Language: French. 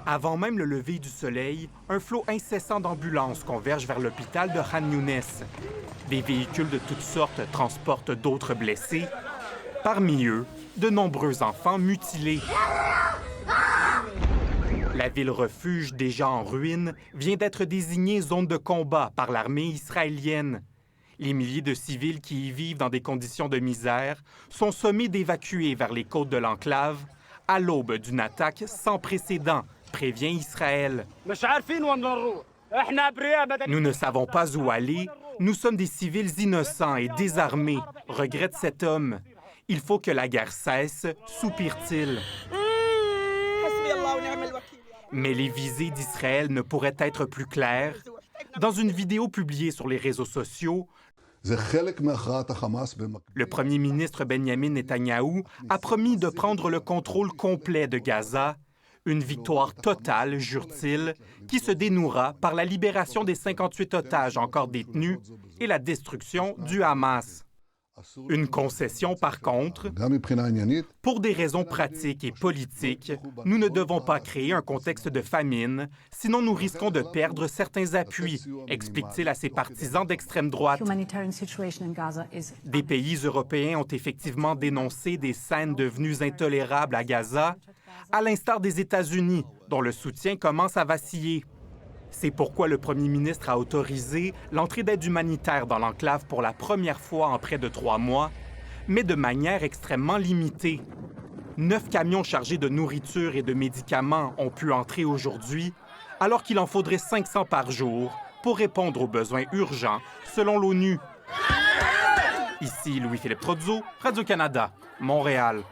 Avant même le lever du soleil, un flot incessant d'ambulances converge vers l'hôpital de Khan Younes. Des véhicules de toutes sortes transportent d'autres blessés. Parmi eux, de nombreux enfants mutilés. La ville refuge, déjà en ruine, vient d'être désignée zone de combat par l'armée israélienne. Les milliers de civils qui y vivent dans des conditions de misère sont sommés d'évacuer vers les côtes de l'enclave à l'aube d'une attaque sans précédent, prévient Israël. Nous ne savons pas où aller. Nous sommes des civils innocents et désarmés, regrette cet homme. Il faut que la guerre cesse, soupire-t-il. Mais les visées d'Israël ne pourraient être plus claires. Dans une vidéo publiée sur les réseaux sociaux, le premier ministre Benjamin Netanyahou a promis de prendre le contrôle complet de Gaza. Une victoire totale, jure-t-il, qui se dénouera par la libération des 58 otages encore détenus et la destruction du Hamas. Une concession, par contre, pour des raisons pratiques et politiques, nous ne devons pas créer un contexte de famine, sinon nous risquons de perdre certains appuis, explique-t-il à ses partisans d'extrême droite. Des pays européens ont effectivement dénoncé des scènes devenues intolérables à Gaza, à l'instar des États-Unis, dont le soutien commence à vaciller. C'est pourquoi le premier ministre a autorisé l'entrée d'aide humanitaire dans l'enclave pour la première fois en près de 3 mois, mais de manière extrêmement limitée. 9 camions chargés de nourriture et de médicaments ont pu entrer aujourd'hui, alors qu'il en faudrait 500 par jour pour répondre aux besoins urgents, selon l'ONU. Ici Louis-Philippe Trozzo, Radio-Canada, Montréal.